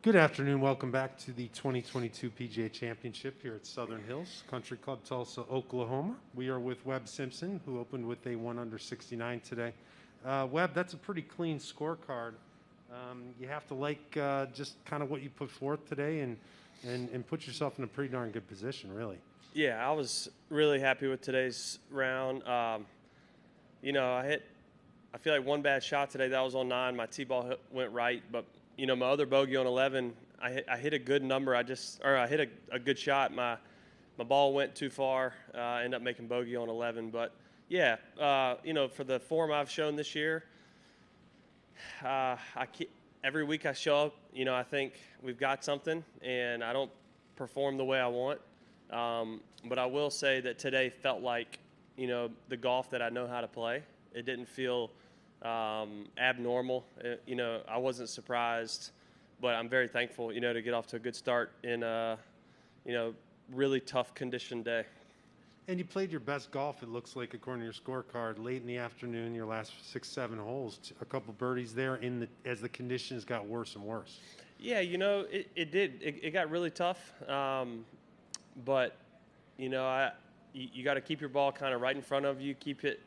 Good afternoon. Welcome back to the 2022 PGA Championship here at Southern Hills Country Club, Tulsa, Oklahoma. We are with Webb Simpson, who opened with a 1 under 69 today. Webb, that's a pretty clean scorecard. You have to like just kind of what you put forth today and put yourself in a pretty darn good position, really. Yeah, I was really happy with today's round. I feel like one bad shot today. That was on 9. My tee ball went right, but my other bogey on 11, I hit a good number. I hit a good shot. My ball went too far. I ended up making bogey on 11. But yeah, for the form I've shown this year, every week I show up. I think we've got something, and I don't perform the way I want. But I will say that today felt like the golf that I know how to play. It didn't feel abnormal. I wasn't surprised, but I'm very thankful, to get off to a good start in a, really tough condition day. And you played your best golf, it looks like, according to your scorecard, late in the afternoon, your last 6-7 holes, a couple birdies there as the conditions got worse and worse. Yeah, it did. It got really tough. But, you got to keep your ball kind of right in front of you, keep it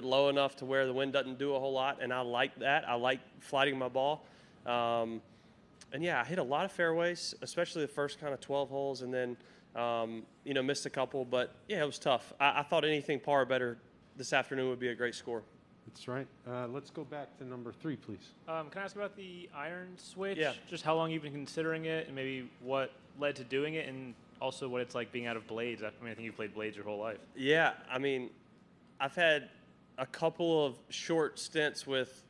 low enough to where the wind doesn't do a whole lot, and I like that. I like flighting my ball. And, yeah, I hit a lot of fairways, especially the first kind of 12 holes, and then, missed a couple. But, yeah, it was tough. I thought anything par or better this afternoon would be a great score. That's right. Let's go back to number 3, please. Can I ask about the iron switch? Yeah. Just how long you've been considering it, and maybe what led to doing it, and also what it's like being out of blades. I think you've played blades your whole life. Yeah, I've had a couple of short stints with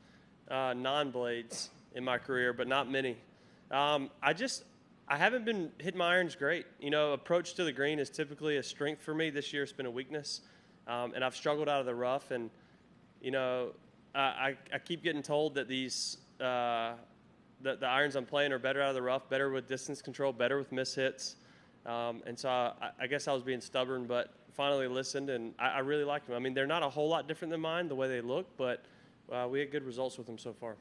non-blades in my career, but not many. I haven't been hitting my irons great. Approach to the green is typically a strength for me. This year it's been a weakness, and I've struggled out of the rough. And I keep getting told that the irons I'm playing are better out of the rough, better with distance control, better with miss hits. And so I guess I was being stubborn, but finally listened, and I really like them. They're not a whole lot different than mine, the way they look, but we had good results with them so far.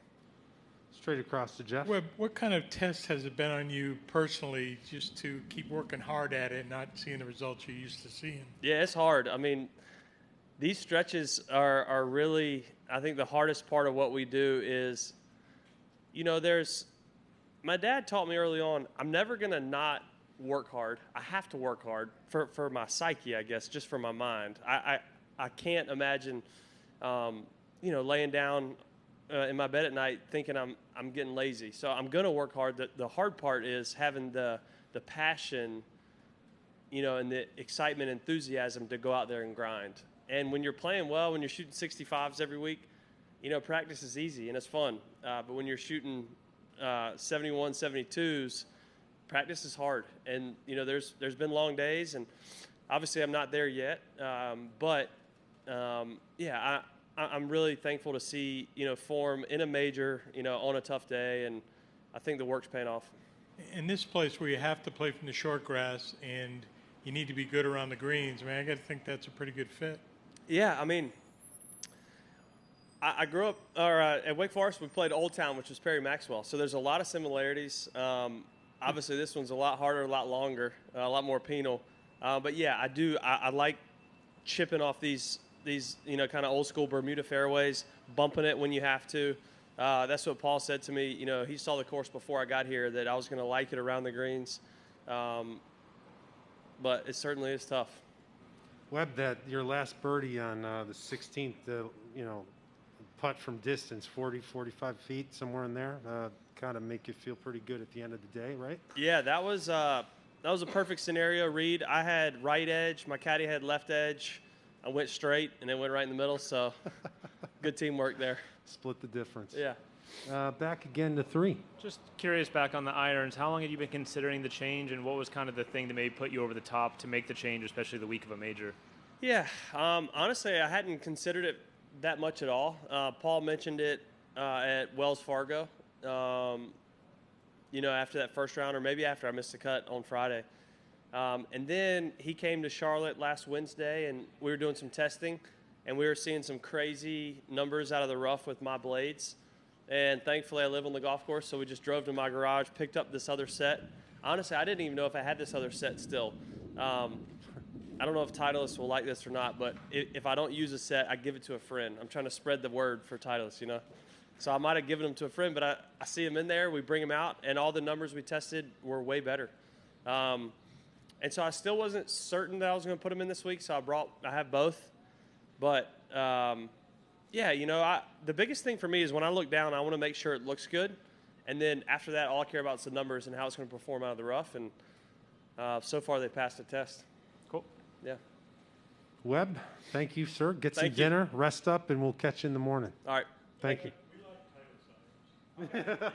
Straight across to Jeff. Webb, what kind of test has it been on you personally just to keep working hard at it and not seeing the results you're used to seeing? Yeah, it's hard. These stretches are really, I think the hardest part of what we do is, my dad taught me early on, I'm never going to not work hard. I have to work hard for my psyche, I guess, just for my mind. I can't imagine, laying down in my bed at night thinking I'm getting lazy. So I'm going to work hard. The hard part is having the passion, and the excitement, enthusiasm to go out there and grind. And when you're playing well, when you're shooting 65s every week, practice is easy and it's fun. But when you're shooting 71, 72s, practice is hard. And, there's been long days, and obviously I'm not there yet. I'm really thankful to see, form in a major, on a tough day, and I think the work's paying off. In this place where you have to play from the short grass and you need to be good around the greens, I got to think that's a pretty good fit. Yeah, I grew up at Wake Forest. We played Old Town, which was Perry Maxwell, so there's a lot of similarities. Obviously, this one's a lot harder, a lot longer, a lot more penal. But yeah, I do. I like chipping off these kind of old school Bermuda fairways, bumping it when you have to. That's what Paul said to me. He saw the course before I got here, that I was going to like it around the greens. But it certainly is tough. Webb, that your last birdie on the 16th, putt from distance, 40, 45 feet, somewhere in there, kind of make you feel pretty good at the end of the day, right? Yeah, that was a perfect scenario, Reed. I had right edge, my caddy had left edge. I went straight and then went right in the middle, so good teamwork there. Split the difference. Yeah. Back again to 3. Just curious, back on the irons, how long had you been considering the change, and what was kind of the thing that maybe put you over the top to make the change, especially the week of a major? Yeah, honestly, I hadn't considered it that much at all. Paul mentioned it at Wells Fargo, after that first round, or maybe after I missed the cut on Friday. And then he came to Charlotte last Wednesday, and we were doing some testing, and we were seeing some crazy numbers out of the rough with my blades. And thankfully, I live on the golf course, so we just drove to my garage, picked up this other set. Honestly, I didn't even know if I had this other set still. I don't know if Titleist will like this or not, but if I don't use a set, I give it to a friend. I'm trying to spread the word for Titleist, you know. So I might have given them to a friend, but I see them in there. We bring them out, and all the numbers we tested were way better. And so I still wasn't certain that I was going to put them in this week, so I have both. But yeah, you know, the biggest thing for me is when I look down, I want to make sure it looks good. And then after that, all I care about is the numbers and how it's going to perform out of the rough. And so far, they passed the test. Cool. Yeah. Webb, thank you, sir. Get some Thank you. dinner, rest up, and we'll catch you in the morning. All right. Thank you. We like title signs.